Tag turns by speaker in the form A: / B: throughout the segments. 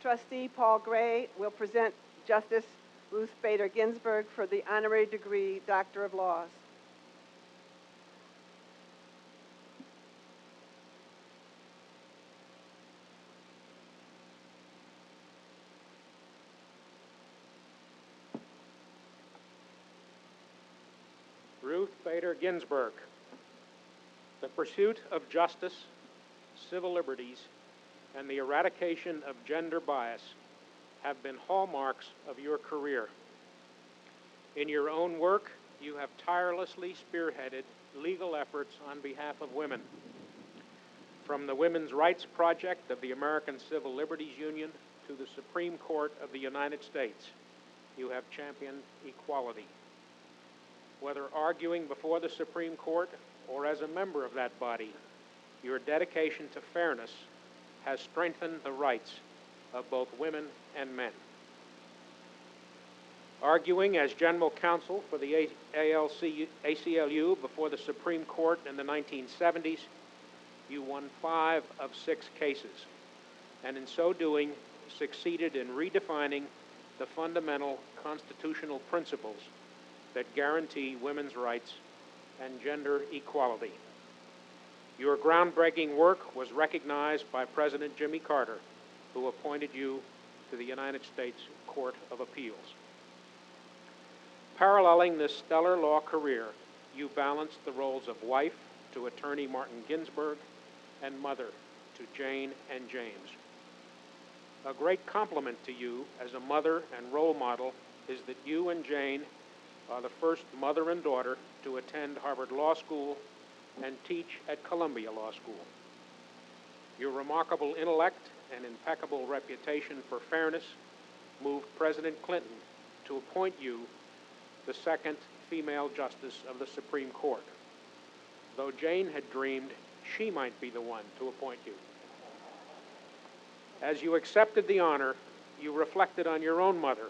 A: Trustee Paul Gray will present Justice Ruth Bader Ginsburg for the honorary degree Doctor of Laws.
B: Ruth Bader Ginsburg. The pursuit of justice, civil liberties, and the eradication of gender bias have been hallmarks of your career. In your own work, you have tirelessly spearheaded legal efforts on behalf of women. From the Women's Rights Project of the American Civil Liberties Union to the Supreme Court of the United States, you have championed equality. Whether arguing before the Supreme Court or as a member of that body, your dedication to fairness has strengthened the rights of both women and men. Arguing as general counsel for the ACLU before the Supreme Court in the 1970s, you won 5 of 6 cases, and in so doing, succeeded in redefining the fundamental constitutional principles that guarantee women's rights and gender equality. Your groundbreaking work was recognized by President Jimmy Carter, who appointed you to the United States Court of Appeals. Paralleling this stellar law career, you balanced the roles of wife to Attorney Martin Ginsburg and mother to Jane and James. A great compliment to you as a mother and role model is that you and Jane are the first mother and daughter to attend Harvard Law School and teach at Columbia Law School. Your remarkable intellect and impeccable reputation for fairness moved President Clinton to appoint you the second female justice of the Supreme Court, though Jane had dreamed she might be the one to appoint you. As you accepted the honor, you reflected on your own mother,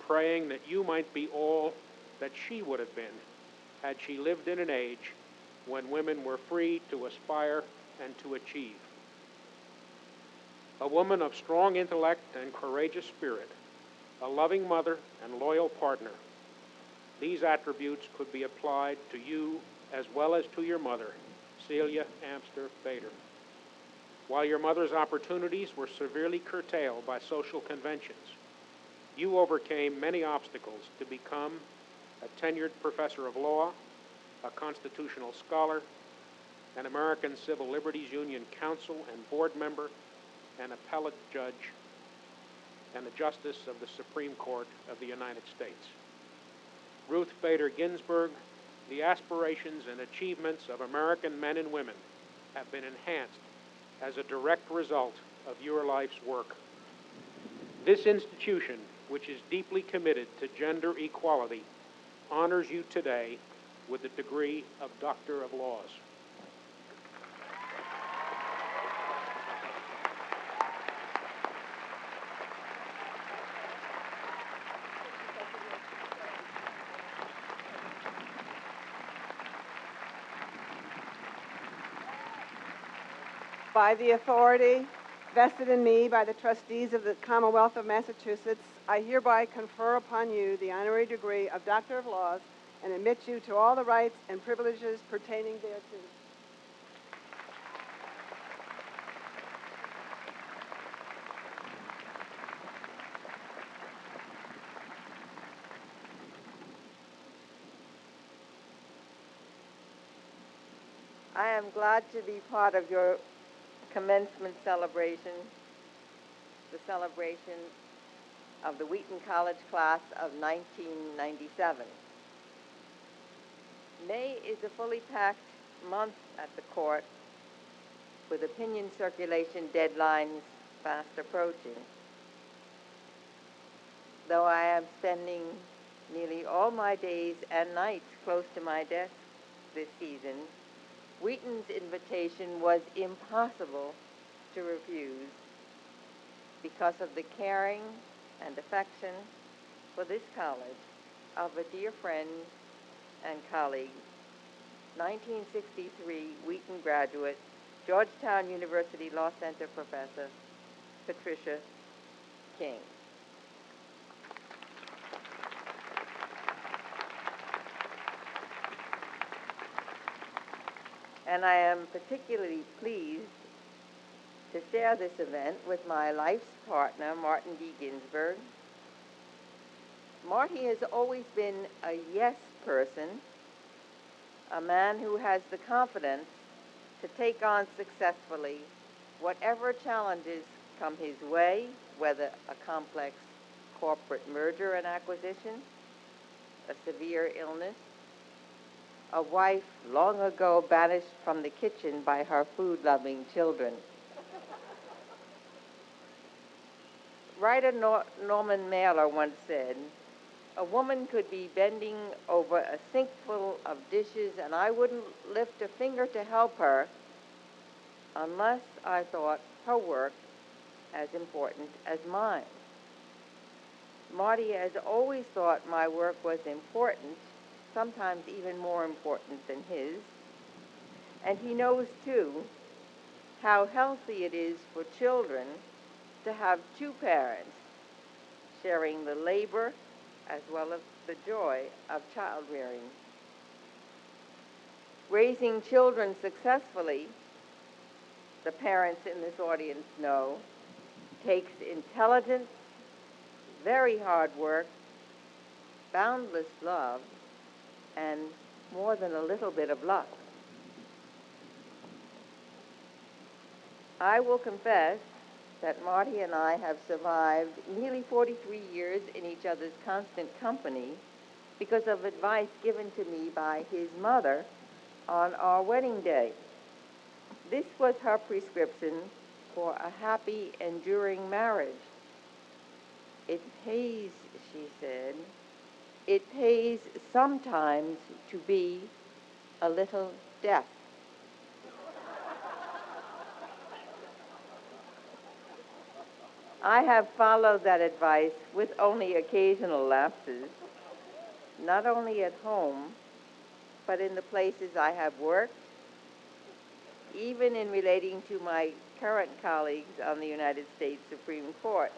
B: praying that you might be all that she would have been had she lived in an age when women were free to aspire and to achieve. A woman of strong intellect and courageous spirit, a loving mother and loyal partner, these attributes could be applied to you as well as to your mother, Celia Amster Bader. While your mother's opportunities were severely curtailed by social conventions, you overcame many obstacles to become a tenured professor of law, a constitutional scholar, an American Civil Liberties Union counsel and board member, an appellate judge, and a justice of the Supreme Court of the United States. Ruth Bader Ginsburg, the aspirations and achievements of American men and women have been enhanced as a direct result of your life's work. This institution, which is deeply committed to gender equality, honors you today with the degree of Doctor of Laws.
A: By the authority vested in me by the trustees of the Commonwealth of Massachusetts, I hereby confer upon you the honorary degree of Doctor of Laws and admit you to all the rights and privileges pertaining thereto.
C: I am glad to be part of your commencement celebration, the celebration of the Wheaton College class of 1997. May is a fully packed month at the court, with opinion circulation deadlines fast approaching. Though I am spending nearly all my days and nights close to my desk this season, Wheaton's invitation was impossible to refuse because of the caring and affection for this college of a dear friend and colleague, 1963 Wheaton graduate, Georgetown University Law Center professor, Patricia King. And I am particularly pleased to share this event with my life's partner, Martin D. Ginsburg. Marty has always been a yes person, a man who has the confidence to take on successfully whatever challenges come his way, whether a complex corporate merger and acquisition, a severe illness, a wife long ago banished from the kitchen by her food-loving children. Writer Norman Mailer once said, "A woman could be bending over a sinkful of dishes and I wouldn't lift a finger to help her unless I thought her work as important as mine." Marty has always thought my work was important, sometimes even more important than his. And he knows, too, how healthy it is for children to have two parents sharing the labor as well as the joy of child rearing. Raising children successfully, the parents in this audience know, takes intelligence, very hard work, boundless love, and more than a little bit of luck. I will confess that Marty and I have survived nearly 43 years in each other's constant company because of advice given to me by his mother on our wedding day. This was her prescription for a happy, enduring marriage. "It pays," she said, "it pays sometimes to be a little deaf." I have followed that advice with only occasional lapses, not only at home, but in the places I have worked, even in relating to my current colleagues on the United States Supreme Court.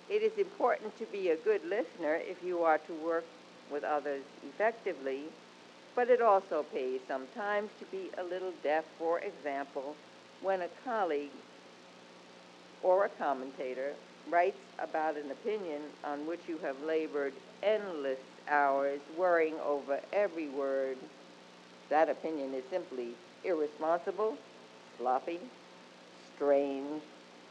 C: It is important to be a good listener if you are to work with others effectively, but it also pays sometimes to be a little deaf. For example, when a colleague or a commentator writes about an opinion on which you have labored endless hours worrying over every word, that opinion is simply irresponsible, sloppy, strange,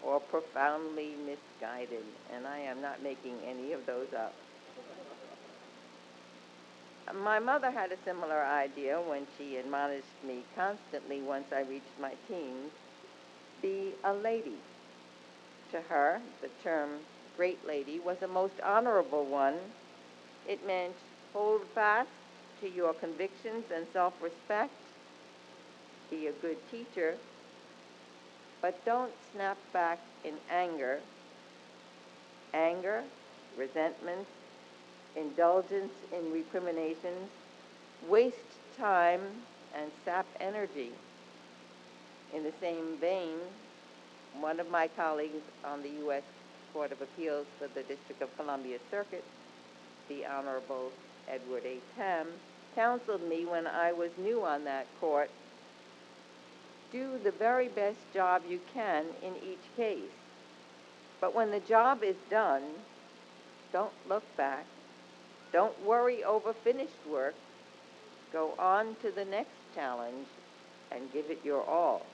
C: or profoundly misguided, and I am not making any of those up. My mother had a similar idea when she admonished me constantly once I reached my teens: be a lady. To her, the term great lady was a most honorable one. It meant hold fast to your convictions and self-respect, be a good teacher, but don't snap back in anger, resentment, indulgence in recriminations, waste time, and sap energy. In the same vein, one of my colleagues on the U.S. Court of Appeals for the District of Columbia Circuit, the Honorable Edward A. Tam, counseled me when I was new on that court: do the very best job you can in each case. But when the job is done, don't look back. Don't worry over finished work. Go on to the next challenge and give it your all.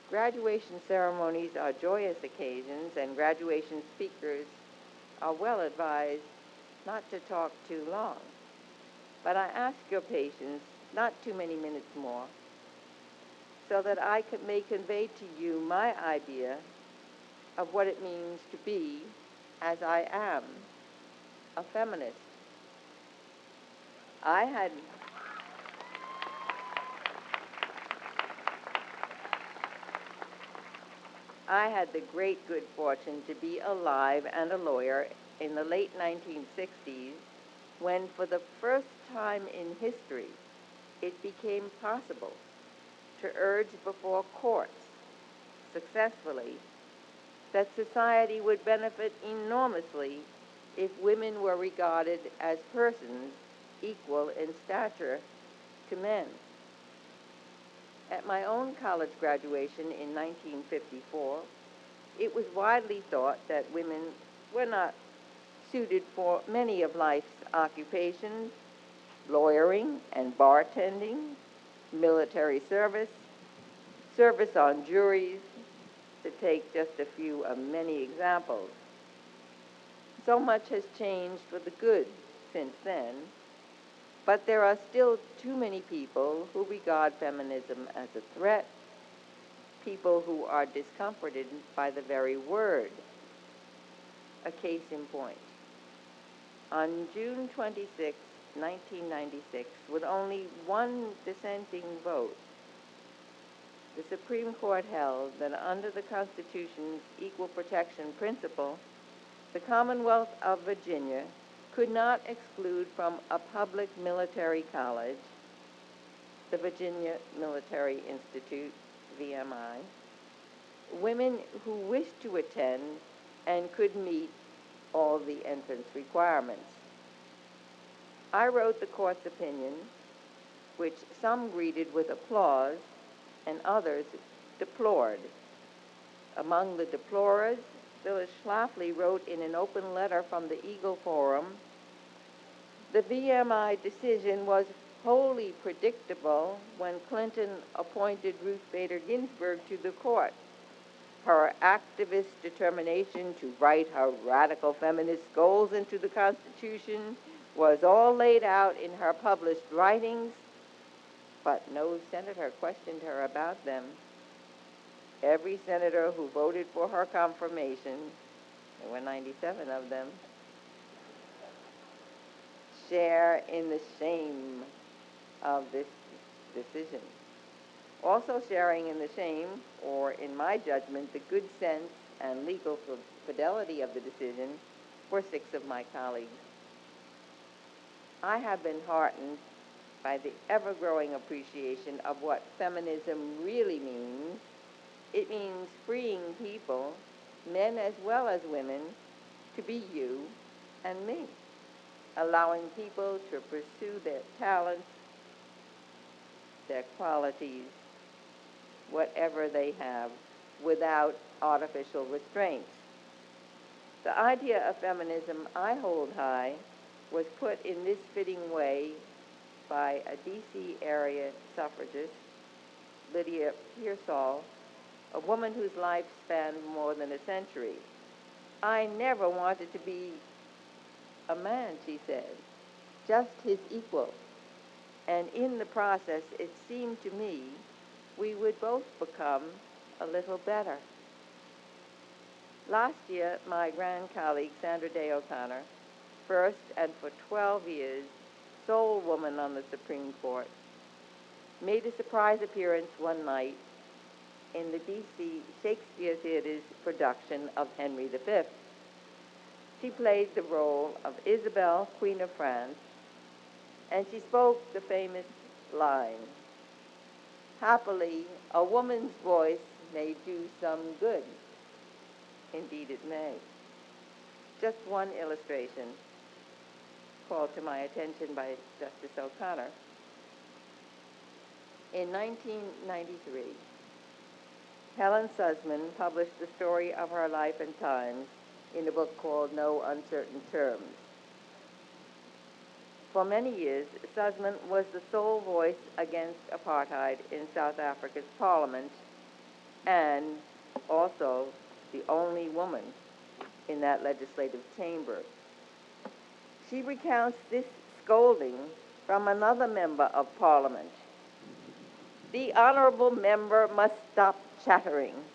C: Graduation ceremonies are joyous occasions, and graduation speakers are well advised not to talk too long. But I ask your patience, not too many minutes more, so that I may convey to you my idea of what it means to be, as I am, a feminist. I had the great good fortune to be alive and a lawyer in the late 1960s when for the first time in history it became possible to urge before courts successfully that society would benefit enormously if women were regarded as persons equal in stature to men. At my own college graduation in 1954, it was widely thought that women were not suited for many of life's occupations: lawyering and bartending, military service, service on juries, to take just a few of many examples. So much has changed for the good since then, but there are still too many people who regard feminism as a threat, people who are discomforted by the very word. A case in point. On June 26, 1996, with only one dissenting vote, the Supreme Court held that under the Constitution's equal protection principle, the Commonwealth of Virginia could not exclude from a public military college, the Virginia Military Institute, VMI, women who wished to attend and could meet all the entrance requirements. I wrote the court's opinion, which some greeted with applause and others deplored. Among the deplorers, Phyllis Schlafly wrote in an open letter from the Eagle Forum, "The VMI decision was wholly predictable when Clinton appointed Ruth Bader Ginsburg to the court. Her activist determination to write her radical feminist goals into the Constitution was all laid out in her published writings, but no senator questioned her about them. Every senator who voted for her confirmation, there were 97 of them, share in the shame of this decision. Also sharing in the shame, or in my judgment, the good sense and legal fidelity of the decision, were 6 of my colleagues. I have been heartened by the ever-growing appreciation of what feminism really means. It means freeing people, men as well as women, to be you and me, allowing people to pursue their talents, their qualities, whatever they have, without artificial restraints. The idea of feminism I hold high was put in this fitting way by a D.C. area suffragist, Lydia Pearsall, a woman whose life spanned more than a century. "I never wanted to be a man," she said, "just his equal. And in the process, it seemed to me we would both become a little better." Last year, my grand colleague, Sandra Day O'Connor, first and for 12 years, sole woman on the Supreme Court, made a surprise appearance one night in the D.C. Shakespeare Theater's production of Henry V. She played the role of Isabel, Queen of France, and she spoke the famous line, "Happily, a woman's voice may do some good." Indeed it may. Just one illustration called to my attention by Justice O'Connor. In 1993, Helen Sussman published the story of her life and times in a book called No Uncertain Terms. For many years, Sussman was the sole voice against apartheid in South Africa's parliament, and also the only woman in that legislative chamber. She recounts this scolding from another member of parliament. "The honorable member must stop chattering.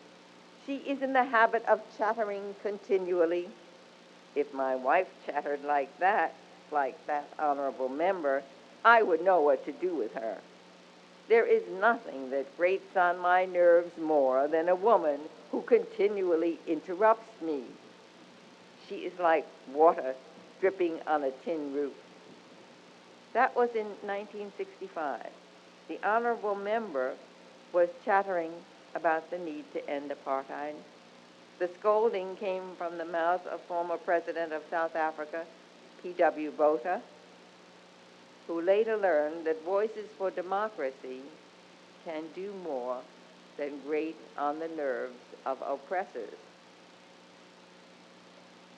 C: She is in the habit of chattering continually. If my wife chattered like that honorable member, I would know what to do with her. There is nothing that grates on my nerves more than a woman who continually interrupts me. She is like water dripping on a tin roof. That was in 1965. The honorable member was chattering about the need to end apartheid. The scolding came from the mouth of former President of South Africa, P.W. Botha, who later learned that voices for democracy can do more than grate on the nerves of oppressors.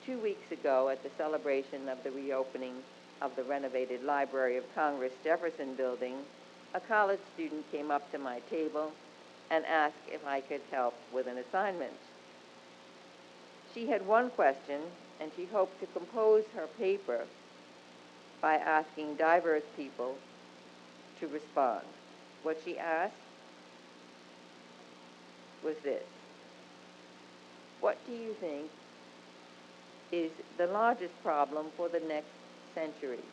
C: 2 weeks ago, at the celebration of the reopening of the renovated Library of Congress Jefferson Building, a college student came up to my table and asked if I could help with an assignment. She had one question, and she hoped to compose her paper by asking diverse people to respond. What she asked was this: what do you think is the largest problem for the next century?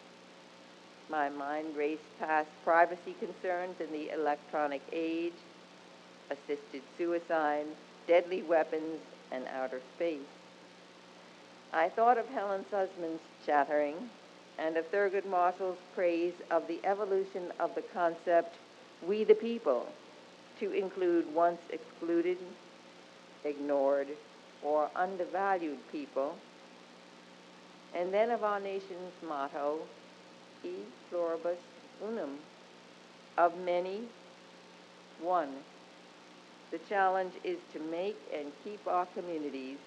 C: My mind raced past privacy concerns in the electronic age, assisted suicide, deadly weapons, and outer space. I thought of Helen Sussman's chattering and of Thurgood Marshall's praise of the evolution of the concept, we the people, to include once excluded, ignored, or undervalued people, and then of our nation's motto, e pluribus unum, of many, one. The challenge is to make and keep our communities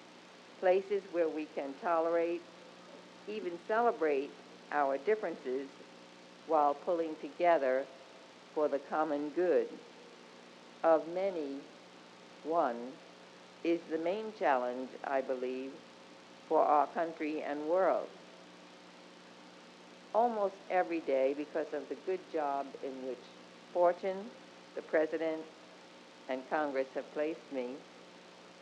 C: places where we can tolerate, even celebrate our differences while pulling together for the common good. Of many, one is the main challenge, I believe, for our country and world. Almost every day, because of the good job in which fortune, the President, and Congress have placed me,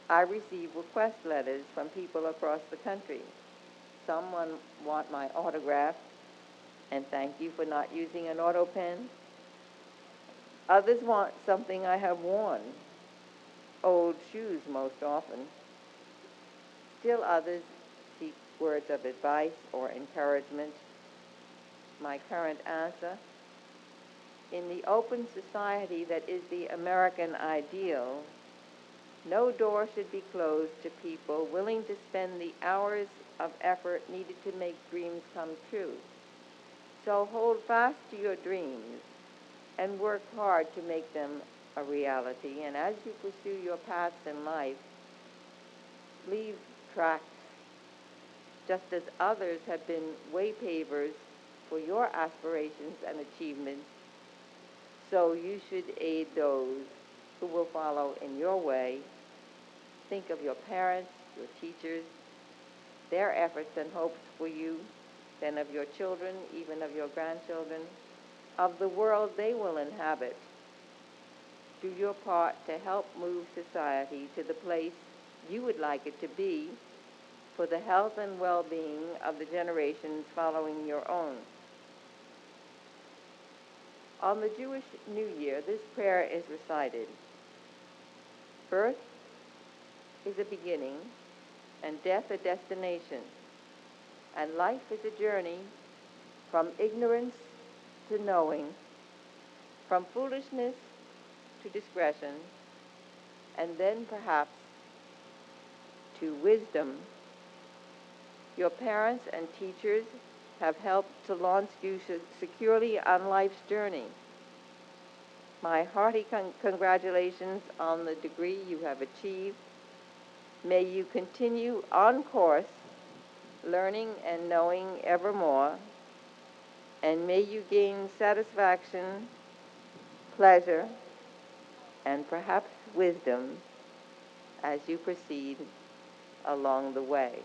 C: I receive request letters from people across the country. Some want my autograph and thank you for not using an auto pen. Others want something I have worn, old shoes most often. Still others seek words of advice or encouragement. My current answer: in the open society that is the American ideal, no door should be closed to people willing to spend the hours of effort needed to make dreams come true. So hold fast to your dreams and work hard to make them a reality. And as you pursue your paths in life, leave tracks, just as others have been way pavers for your aspirations and achievements. So you should aid those who will follow in your way. Think of your parents, your teachers, their efforts and hopes for you, then of your children, even of your grandchildren, of the world they will inhabit. Do your part to help move society to the place you would like it to be for the health and well-being of the generations following your own. On the Jewish New Year, this prayer is recited: birth is a beginning, and death a destination, and life is a journey from ignorance to knowing, from foolishness to discretion, and then perhaps to wisdom. Your parents and teachers have helped to launch you securely on life's journey. My hearty congratulations on the degree you have achieved. May you continue on course, learning and knowing ever more, and may you gain satisfaction, pleasure, and perhaps wisdom as you proceed along the way.